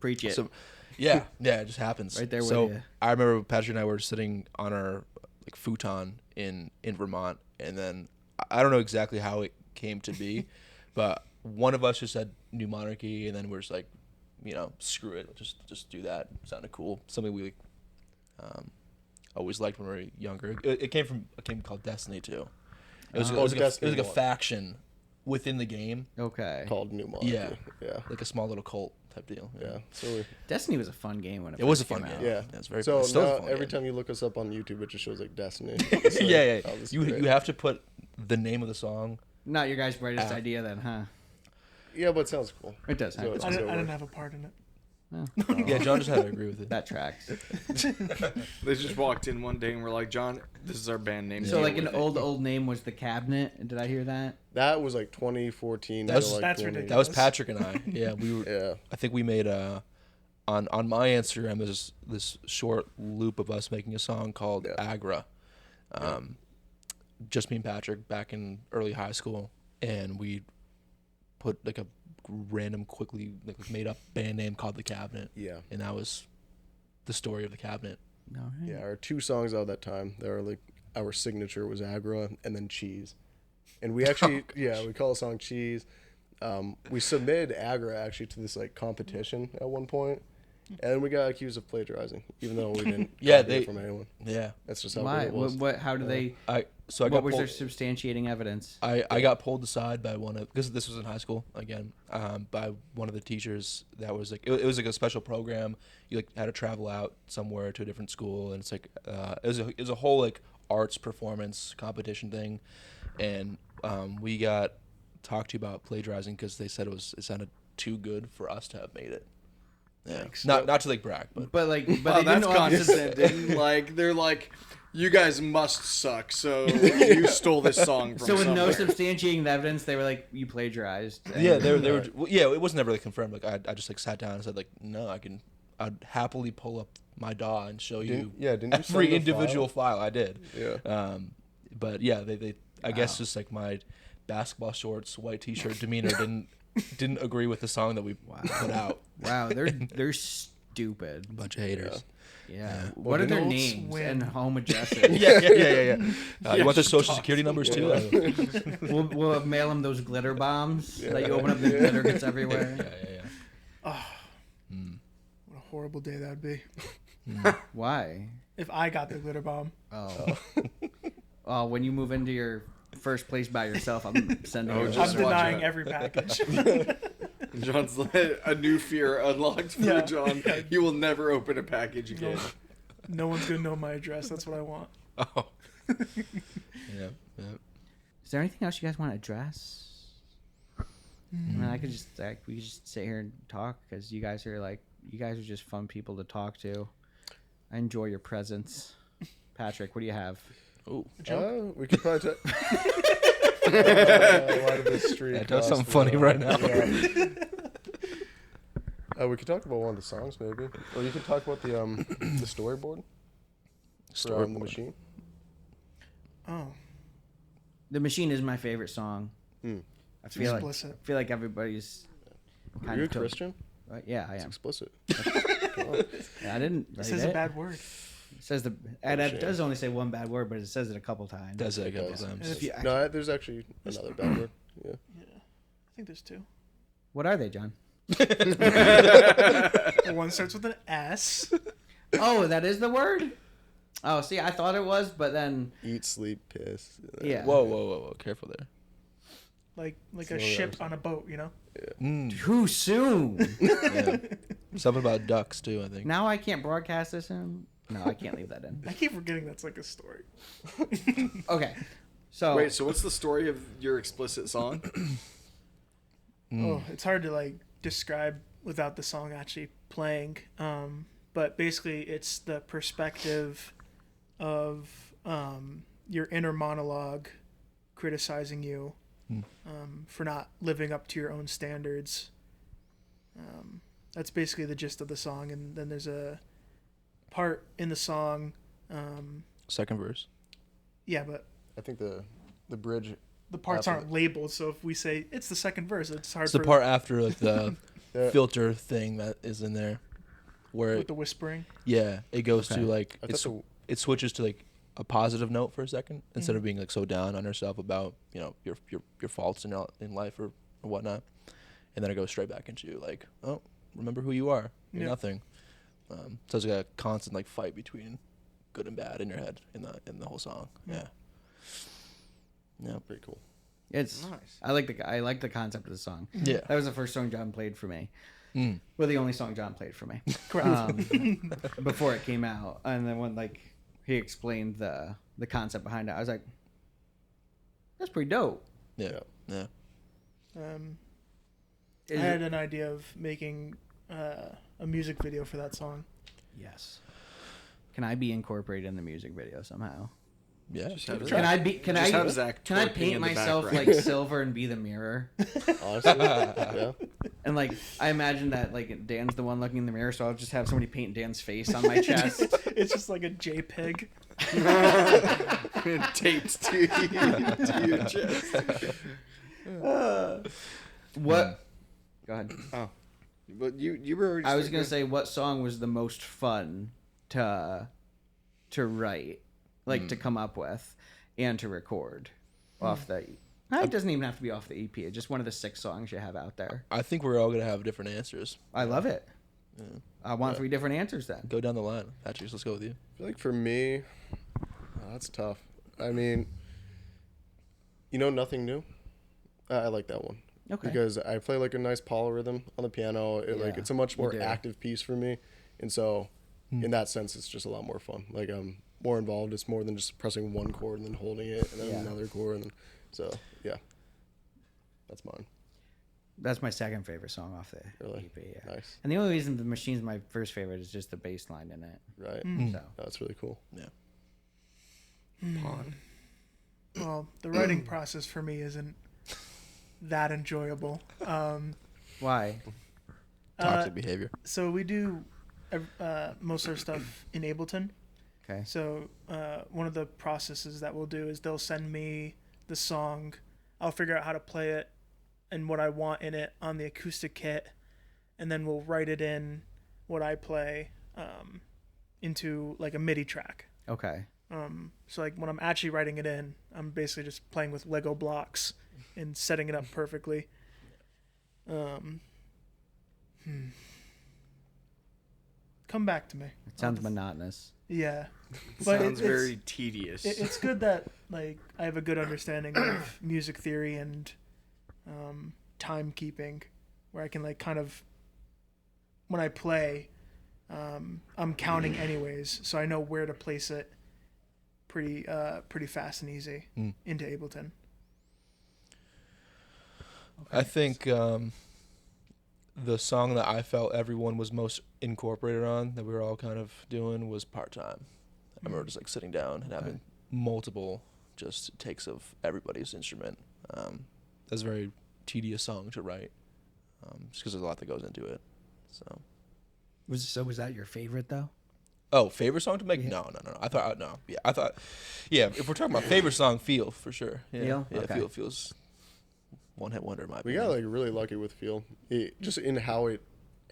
Preach it. So yeah, it just happens. Right there with So you. I remember Patrick and I were sitting on our like futon in Vermont, and then I don't know exactly how it came to be, but one of us just said New Monarchy, and then we're just like, screw it, just do that. It sounded cool. Something we always liked when we were younger. It came from a game called Destiny too. It was, it was Destiny like a 1. faction within the game, Okay. Called New Monarchy. Yeah. Yeah. like a small little cult type deal. Yeah. So Destiny was a fun game when It was a first fun came game. out. yeah. That's very so it's still a now fun every game. time you look us up on YouTube, it just shows like Destiny. Yeah. Oh, this is You great. have to put the name of the song. Not your guys' brightest idea then, huh? Yeah, but it sounds cool. It does. So Huh? it's- I So didn't we're- have a part in it. Yeah, John just had to agree with it. That tracks. They just walked in one day and were like, John, this is our band name. So Deal like an with it." old name was The Cabinet. Did I hear that? That was like 2014. That's- to, like, that's 20 ridiculous. That was Patrick and I. Yeah, we were. Yeah. I think we made on my Instagram. There's this short loop of us making a song called Agra. Just me and Patrick back in early high school, and we put like a random, quickly made up band name called The Cabinet. Yeah. And that was the story of The Cabinet. No. Yeah, our 2 songs out of that time, they were like, our signature was Agra and then Cheese. And we actually, we call the song Cheese. We submitted Agra actually to this like competition at one point, and we got accused of plagiarizing, even though we didn't copy it from anyone. Yeah. That's just how Why? good it was. What? How do they? I What got was pulled, their substantiating evidence? I got pulled aside by one of, because this was in high school again, by one of the teachers that was like, it was like a special program. You like had to travel out somewhere to a different school, and it's like it was a whole like arts performance competition thing, and we got talked to about plagiarizing because they said it sounded too good for us to have made it. Yeah, Thanks. not to like brag, but But like, but Wow, they didn't that's know condescending. Like, they're like, you guys must suck, so you stole this song from So with no somewhere. substantiating evidence, they were like, "You plagiarized." And- yeah, they were. Well, yeah, it was never like confirmed. Like I just like sat down and said like, no, I'd happily pull up my DAW and show you Didn't you every send the individual file I did. Yeah. But yeah, they I guess just like my basketball shorts, white t-shirt demeanor didn't agree with the song that we put out. Wow, they're stupid. Bunch of haters. Yeah. What are their Well, names win. and home addresses? Yeah. You want their social security numbers too? We'll mail them those glitter bombs that you open up, the glitter gets everywhere. Yeah. What a horrible day that'd be Why? if I got the glitter bomb. Oh, when you move into your first place by yourself, I'm sending you. Just I'm watch denying out. every package. John's let a new fear unlocked for Yeah. John. He will never open a package again. No one's gonna know my address. That's what I want. Oh. Yeah. Is there anything else you guys want to address? I mean, we could just sit here and talk because you guys are just fun people to talk to. I enjoy your presence. Patrick, what do you have? Oh. We could probably why did this street That does cost something me funny that? right now. Yeah. We could talk about one of the songs maybe, or you could talk about the storyboard for the machine. Oh, The Machine is my favorite song. I feel explicit. like everybody's Are kind you a of took- Christian? Yeah, I It's am. explicit. I didn't. This write is a it. bad word. It says it does only say one bad word, but it says it a couple times. Does it a couple does. times. And if you, No, there's actually another bad word. Yeah. I think there's 2. What are they, John? One starts with an S. Oh, that is the word? Oh, see, I thought it was, but then Eat, sleep, piss. yeah. Whoa! Careful there. Like So a ship on a boat, you know? Too soon. Yeah. Something about ducks too, I think. Now I can't broadcast this in. No, I can't leave that in. I keep forgetting that's like a story. Okay. So Wait, so what's the story of your explicit song? Oh, it's hard to like describe without the song actually playing. But basically, it's the perspective of your inner monologue criticizing you for not living up to your own standards. That's basically the gist of the song, and then there's a part in the song. Second verse. Yeah, but I think the bridge. the parts After aren't labeled, so if we say it's the second verse, it's hard It's the for part after like the Yeah. filter thing that is in there, where with the whispering. it goes to Okay. like I thought it switches to like a positive note for a second instead of being like so down on yourself about your faults in life or whatnot, and then it goes straight back into like, oh, remember who you are, you're Yeah. nothing. So it's like a constant like fight between good and bad in your head in the whole song. Yeah. Pretty cool. it's Nice. I like the concept of the song. Yeah. That was the first song John played for me. Mm. Well, the only song John played for me. Correct. Before it came out, and then when like he explained the concept behind it, I was like, "That's pretty dope." Yeah. I Is had it- an idea of making a music video for that song. Yes. Can I be incorporated in the music video somehow? Yeah. Just have Can I be? Can I? have Zach Can I twerking paint in the myself background. like silver and be the mirror? Honestly, yeah. And like I imagine that like Dan's the one looking in the mirror, so I'll just have somebody paint Dan's face on my chest. It's just like a JPEG. taped to your chest. What? Go ahead. Oh, but you were. Already I was gonna say, what song was the most fun to write, like to come up with, and to record off the. It doesn't even have to be off the EP. It's just one of the 6 songs you have out there. I think we're all gonna have different answers. I love it. Yeah. I want 3 different answers then. Go down the line. Patrick, let's go with you. I feel like for me, that's tough. I mean, Nothing New. I like that one. Okay. Because I play like a nice polyrhythm on the piano. Like it's a much more active piece for me, and so in that sense, it's just a lot more fun. Like I'm more involved. It's more than just pressing one chord and then holding it, and then another chord, and then, so yeah, that's mine. That's my second favorite song off the Really? EP. Yeah. Nice. And the only reason the Machine's my first favorite is just the bass line in it. Right. So That's really cool. Yeah. Pond. Well, the writing process for me isn't that enjoyable. why? Toxic behavior. So we do most of our stuff in Ableton. Okay. So one of the processes that we'll do is they'll send me the song. I'll figure out how to play it and what I want in it on the acoustic kit, and then we'll write it in what I play into like a MIDI track. Okay. So like when I'm actually writing it in, I'm basically just playing with Lego blocks and setting it up perfectly. Come back to me. It sounds monotonous. Yeah. Sounds very tedious. It's good that like I have a good understanding of music theory and timekeeping, where I can like kind of when I play, I'm counting anyways, so I know where to place it pretty fast and easy into Ableton. I think the song that I felt everyone was most incorporated on, that we were all kind of doing, was Part Time. I remember just like sitting down and having multiple just takes of everybody's instrument. That's a very tedious song to write, just because there's a lot that goes into it. So Was that your favorite though? Oh, favorite song to make? Yeah. No. I thought no. Yeah, I thought. Yeah, if we're talking about favorite song, Feel for sure. Yeah, Feel? Yeah, Okay. Feel feels one hit wonder in my We opinion. got like really lucky with Feel. Just in how it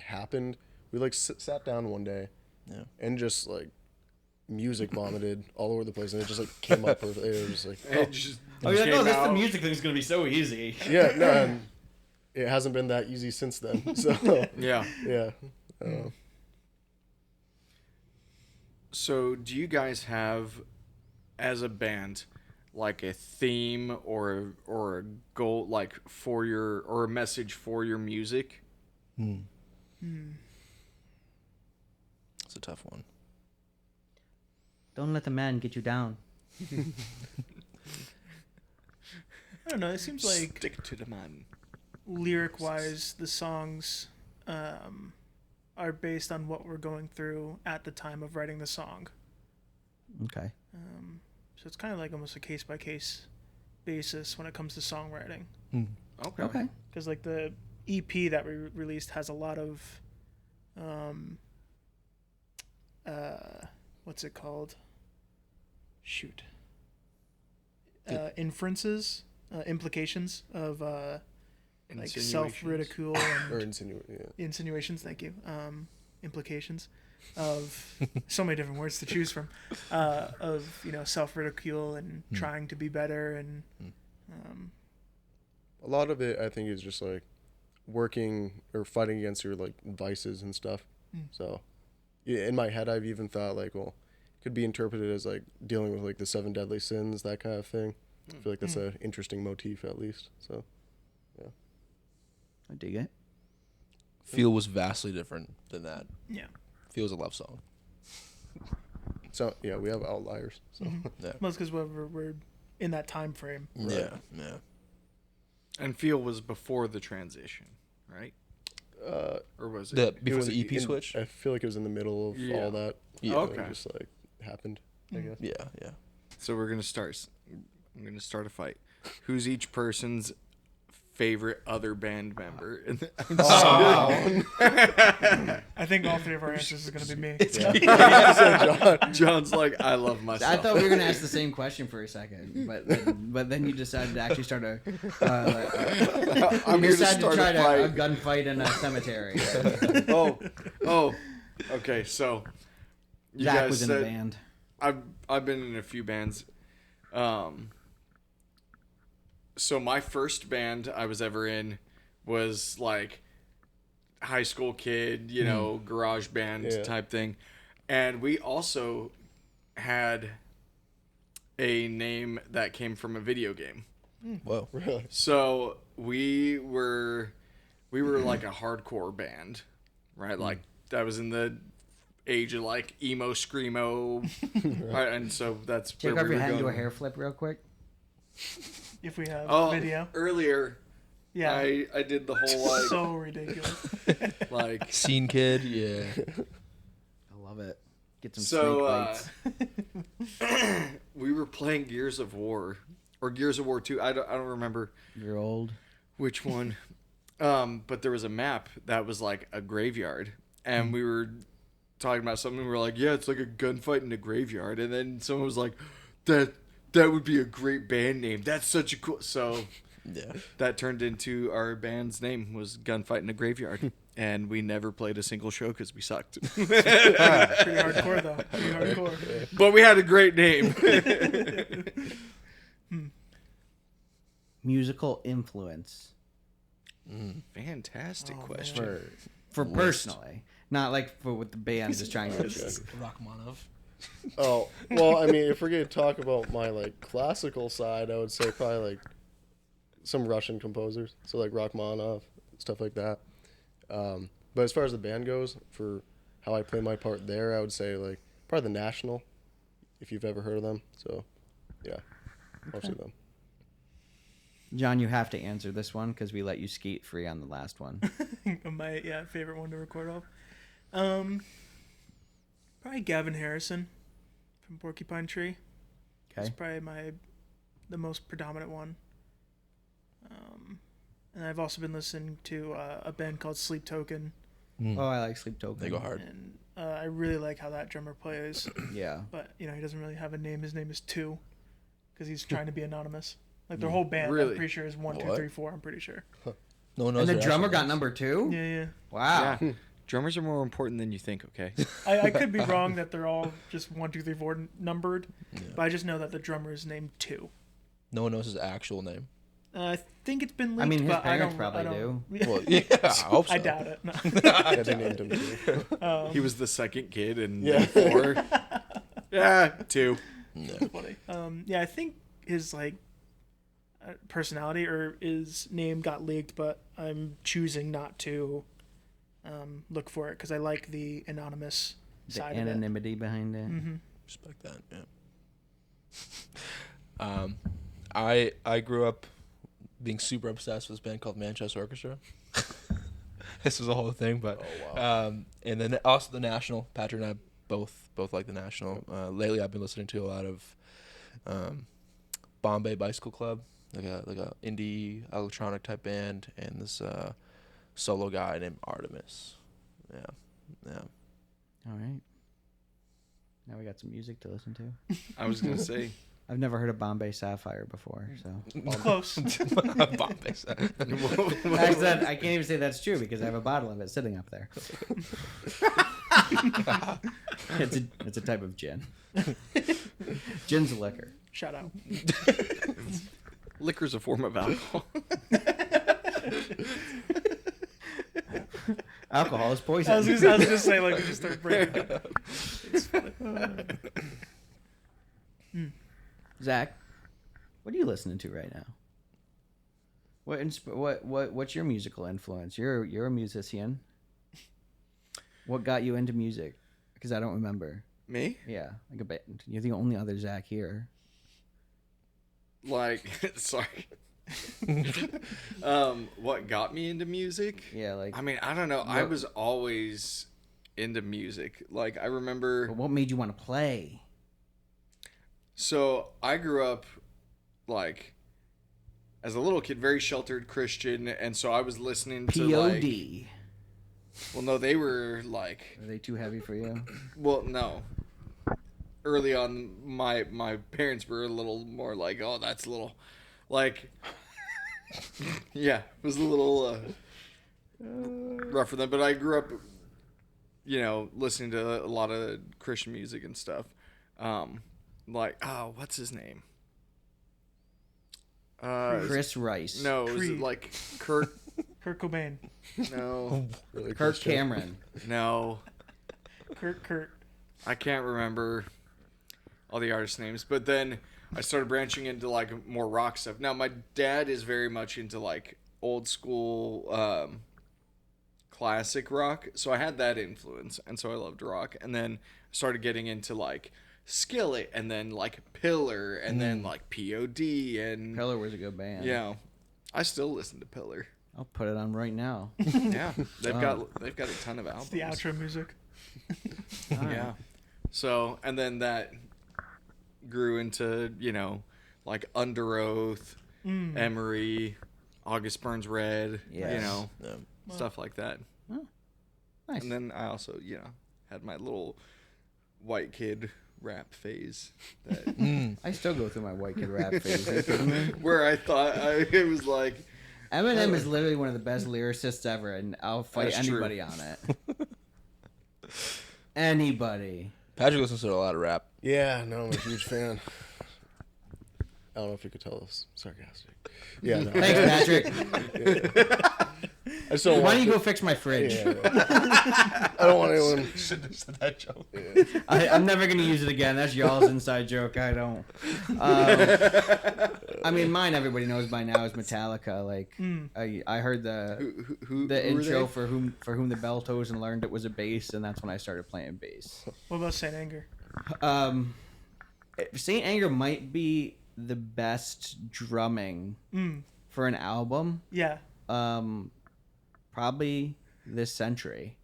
happened. We like sat down one day, and just like music vomited all over the place, and it just like came up perfectly. It was just like, It just Oh yeah, no, came this the out. music thing's gonna be so easy. yeah, no, and it hasn't been that easy since then. So Yeah. yeah, So, do you guys have, as a band, like a theme or a goal, like for your or a message for your music? It's a tough one. Don't let the man get you down. I don't know. It seems like Stick to the man. lyric-wise, the songs are based on what we're going through at the time of writing the song. Okay. So it's kind of like almost a case-by-case basis when it comes to songwriting. Okay. Okay. Because like the EP that we released has a lot of, what's it called? Shoot. Inferences, implications of like self-ridicule or and insinuations. Thank you. Implications of so many different words to choose from. Of self-ridicule and trying to be better and. a lot of it I think is just like working or fighting against your like vices and stuff. So yeah, in my head I've even thought like, well, it could be interpreted as like dealing with like the 7 deadly sins, that kind of thing. I feel like that's an interesting motif at least. So yeah. I dig it. Feel was vastly different than that. Yeah. Feel is a love song. So yeah, we have outliers. So Yeah. Most because we're in that time frame. Yeah. And Feel was before the transition, right? Or was it? Before was the EP in- switch? I feel like it was in the middle of Yeah. all that. Yeah. Okay. It just like happened, I guess. Yeah. So we're gonna start. I'm gonna start a fight. Who's each person's favorite other band member? I think all three of our answers is going to be me. John's like, I love myself. I thought we were gonna ask the same question for a second, but then you decided to actually start a. I'm you here to decided start to try a a fight. gunfight in a cemetery. Oh. Okay, so you Zach guys was in said a band. I've been in a few bands. So my first band I was ever in was like high school kid, garage band type thing. And we also had a name that came from a video game. Whoa. Really? So we were like a hardcore band, right? Like that was in the age of like emo screamo, right? And so that's Take where off we your were hat and do a going. hair flip real quick. If we have Oh, video. earlier Yeah. I did the whole like So ridiculous. like Scene kid, yeah. I love it. Get some so snake bites. we were playing Gears of War or Gears of War 2. I don't remember You're old. which one. But there was a map that was like a graveyard, and we were talking about something. We were like, "Yeah, it's like a gunfight in a graveyard." And then someone was like, "That would be a great band name. That's such a cool." So Yeah. that turned into our band's name was Gunfight in a Graveyard, and we never played a single show because we sucked. Pretty hardcore, though. Pretty hardcore. But we had a great name. Musical influence Fantastic Oh, question. for personally, not like for what the band is trying to achieve. Rachmaninoff. Oh, well, I mean, if we're going to talk about my, like, classical side, I would say probably, like, some Russian composers. So, like, Rachmaninoff, stuff like that. But as far as the band goes, for how I play my part there, I would say, like, probably The National, if you've ever heard of them. So, yeah, mostly them. John, you have to answer this one because we let you skate free on the last one. My favorite one to record off. Probably Gavin Harrison from Porcupine Tree. That's Okay. probably the most predominant one. And I've also been listening to a band called Sleep Token, Oh, I like Sleep Token. They go hard. and I really like how that drummer plays. Yeah. But he doesn't really have a name. His name is Two, because he's trying to be anonymous. Like their whole band, Really? I'm pretty sure is 1, 2, What? 3, 4. I'm pretty sure. No one knows And the their drummer actual got names. #2? Yeah. Wow. Yeah. Drummers are more important than you think, okay? I could be wrong that they're all just 1, 2, 3, 4 numbered, but I just know that the drummer is named Two. No one knows his actual name. I think it's been linked, I mean, his but parents I probably don't, do. Yeah. Well, yeah, I hope so. I doubt it. No. Yeah, they named him too. He was the second kid and Yeah. 4. Yeah, 2. No. Funny. Yeah, I think his personality or his name got leaked, but I'm choosing not to look for it because I like the anonymous The side of it. anonymity behind it. Mm-hmm. Respect that. Yeah. I grew up being super obsessed with this band called Manchester Orchestra. This was a whole thing, but Oh, wow. and then also the National. Patrick and I both like the National. Lately, I've been listening to a lot of Bombay Bicycle Club, like a indie electronic type band, and this solo guy named Artemis. Yeah. All right. Now we got some music to listen to. I was going to say. I've never heard of Bombay Sapphire before, so. Close. Bombay. I can't even say that's true because I have a bottle of it sitting up there. It's a type of gin. Gin's a liquor. Shout out. Liquor's a form of alcohol. Alcohol is poison. I was gonna say we just start breaking it up. It's funny. Zach, what are you listening to right now? What's your musical influence? You're a musician. What got you into music? Because I don't remember. Me? Yeah, like a bit. You're the only other Zach here. Like, sorry. What got me into music? Yeah, like. I mean, I don't know. I was always into music. Like, I remember. What made you want to play? So I grew up, like, as a little kid, very sheltered Christian, and so I was listening to POD. like. Well, no, they were like. Are they too heavy for you? Well, no. Early on, my parents were a little more like, oh, that's a little, like, yeah, it was a little rough for them. But I grew up, listening to a lot of Christian music and stuff. Like, oh, what's his name? Chris Rice. No, it was Creed. like Kurt. Kurt Cobain. No, Really Kirk Christian. Cameron. no, Kurt. I can't remember all the artist names. But then I started branching into like more rock stuff. Now my dad is very much into like old school classic rock, so I had that influence, and so I loved rock. And then I started getting into like Skillet, and then like Pillar, and then like POD, and Pillar was a good band. yeah, I still listen to Pillar. I'll put it on right now. Yeah, they've got a ton of albums. The outro music. Yeah. So, and then that grew into, like Under Oath, Emery, August Burns Red, Yes. stuff like that. Nice. And then I also, had my little white kid rap phase that I still go through my white kid rap phase. Are you kidding me? where I thought it was like Eminem is literally one of the best lyricists ever, and I'll fight That's true. anybody on it. Anybody. Patrick listens to a lot of rap. Yeah, no, I'm a huge fan. I don't know if you could tell us sarcastic. Yeah, no. Thanks, Patrick. I still Why want don't you to- go fix my fridge? Yeah, yeah. I don't want anyone. Shouldn't have said that joke. I'm never gonna use it again. That's y'all's inside joke. I don't. I mean, mine. Everybody knows by now is Metallica. Like, I heard who the who were intro they? for whom the bell toes and learned it was a bass, and that's when I started playing bass. What about Saint Anger? Saint Anger might be the best drumming for an album. Yeah. Probably this century.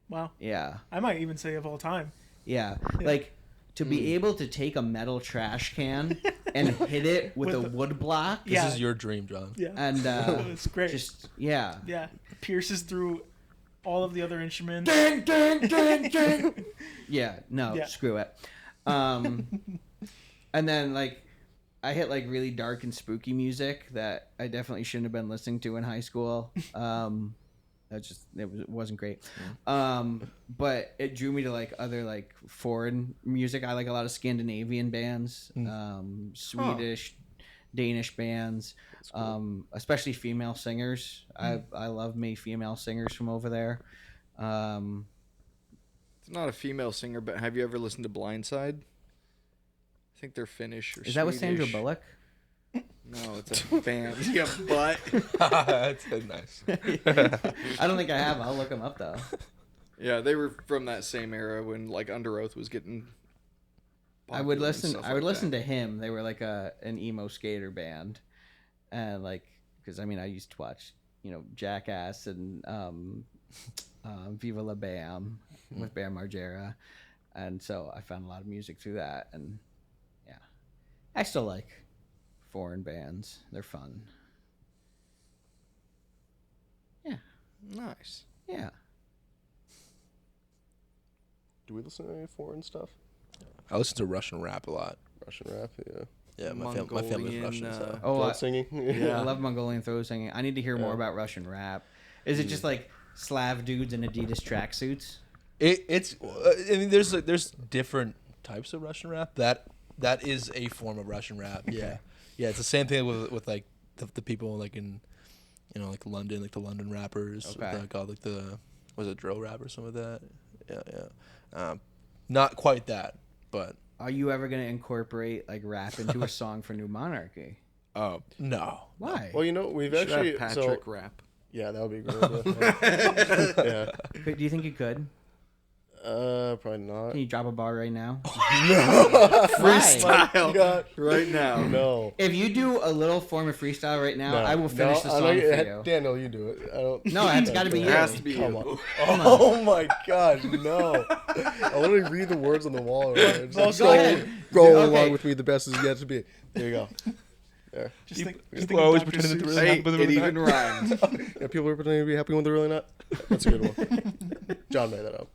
Wow. Yeah. I might even say of all time. Yeah. Like to be able to take a metal trash can and hit it with a wood block. Yeah. This is your dream, John. Yeah. And It's great. just yeah. Yeah. Pierces through all of the other instruments. Yeah, no, Yeah. screw it. And then like I hit like really dark and spooky music that I definitely shouldn't have been listening to in high school. It wasn't great. But it drew me to like other like foreign music. I like a lot of Scandinavian bands, Swedish, Danish bands, especially female singers. I love me female singers from over there. It's not a female singer, but have you ever listened to Blindside? I think they're Finnish or Is that with Sandra Swedish. Bullock? No, it's a band. Yeah, but That's nice. I don't think I have. I'll look them up though. yeah, they were from that same era when like Under Oath was getting. I would popular and listen. stuff I would like listen that. to him. They were like an emo skater band, and like because I mean I used to watch Jackass and Viva La Bam with Bam Margera, and so I found a lot of music through that. And yeah, I still like foreign bands. They're fun. Yeah, Nice. yeah. Do we listen to any foreign stuff? I listen to Russian rap a lot. Russian rap, yeah. Yeah, my family's Mongolian, Russian. So. Oh, Throat singing. I love Mongolian throat singing. I need to hear more about Russian rap. Is it just like Slav dudes in Adidas tracksuits? It's. I mean, there's different types of Russian rap. That is a form of Russian rap. Yeah, yeah. It's the same thing with like the people like in, like London, like the London rappers. Okay. Like all like the was it drill rap or some of that. Yeah. Not quite that, but. Are you ever gonna incorporate like rap into a song for New Monarchy? Oh no. Why? Well, we've Should actually have Patrick rap. yeah, that would be great. Yeah. Do you think you could? Probably not. Can you drop a bar right now? Freestyle right now. No. If you do a little form of freestyle right now, I will finish the song for you. Daniel, you do it. I don't. No, it's got to be It you. has to be Come you. on. Oh my gosh, no. I literally read the words on the wall. Right? Go ahead. Go Okay. along with me. The best is yet to be. There you go. There. People are always pretending that they're really Hey, happy, but it they're really even not. rhymed. Yeah, people are pretending to be happy when they're really not. That's a good one. John made that up.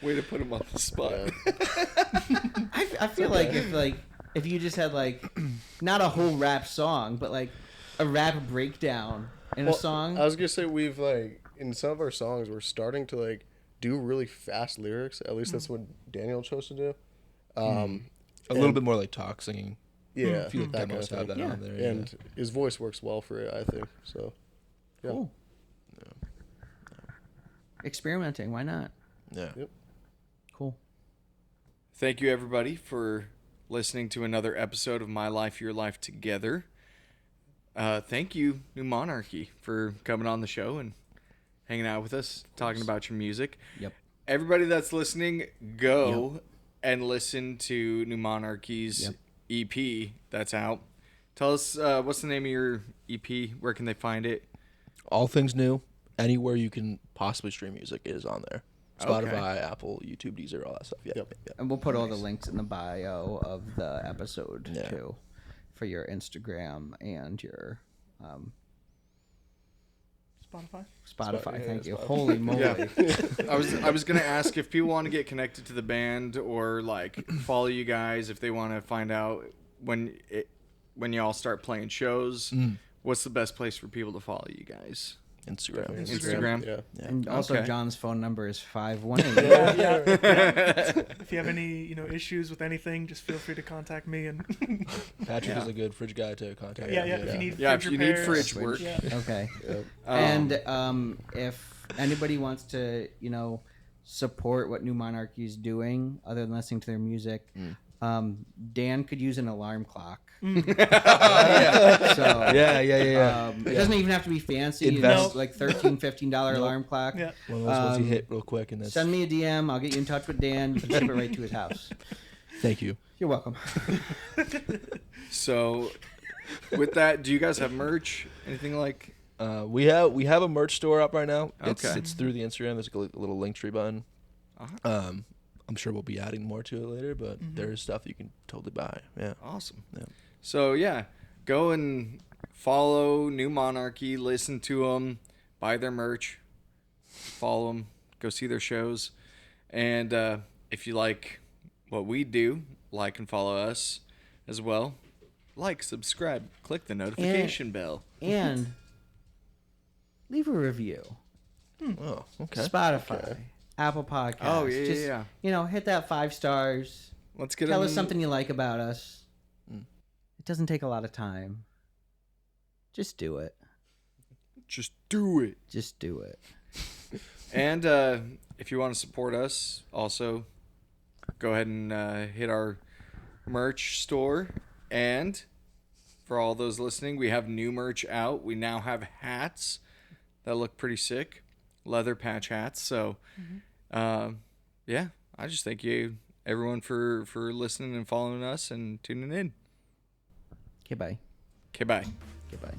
Way to put him on the spot. I feel like if you just had not a whole rap song, but a rap breakdown in a song. I was gonna say we've in some of our songs we're starting to do really fast lyrics. At least that's what Daniel chose to do. A little bit more like talk singing. Yeah, I feel like that demos kind of have thing. that on there. And his voice works well for it, I think. So, yeah. Cool. Experimenting, why not? Yeah. Yep. Cool. Thank you, everybody, for listening to another episode of My Life, Your Life Together. Thank you, New Monarchy, for coming on the show and hanging out with us, talking about your music. Yep. Everybody that's listening, go and listen to New Monarchy's EP that's out. Tell us, what's the name of your EP? Where can they find it? All things new. Anywhere you can possibly stream music is on there. Spotify, Okay. Apple, YouTube, Deezer, all that stuff. Yeah. Yep. Yeah. And we'll put all the links in the bio of the episode Yeah. too, for your Instagram and your Spotify. Thank you. Spotify. Holy moly! Yeah. I was gonna ask if people want to get connected to the band or follow you guys, if they want to find out when y'all start playing shows. What's the best place for people to follow you guys? Instagram. Yeah. And also, Okay. John's phone number is 518. If you have any issues with anything, just feel free to contact me. And Patrick is a good fridge guy to contact. yeah, if you need Yeah, fridge if you need repairs, fridge work. yeah. Okay. Yep. And if anybody wants to, support what New Monarchy is doing, other than listening to their music, Dan could use an alarm clock. So Yeah. it doesn't even have to be fancy. Invest- $13, $15 alarm clock. Yeah. One of those ones you hit real quick and then Send me a DM. I'll get you in touch with Dan. You can ship it right to his house. Thank you. You're welcome. So, with that, do you guys have merch? Anything like? We have a merch store up right now. Okay. It's through the Instagram. There's a little link tree button. I'm sure we'll be adding more to it later, but there's stuff you can totally buy. Yeah. Awesome. Yeah. So yeah, go and follow New Monarchy, listen to them, buy their merch, follow them, go see their shows, and if you like what we do, like and follow us as well. Like, subscribe, click the notification bell. And leave a review. Oh, okay. Spotify, Apple Podcasts. Oh, yeah, Just, yeah. Hit that 5 stars. Let's get Tell them. us something you like about us. It doesn't take a lot of time. Just do it. Just do it. Just do it. And if you want to support us, also go ahead and hit our merch store. And for all those listening, we have new merch out. We now have hats that look pretty sick, leather patch hats. So, yeah, I just thank you, everyone, for listening and following us and tuning in. Okay, bye. Okay, bye. Okay, bye.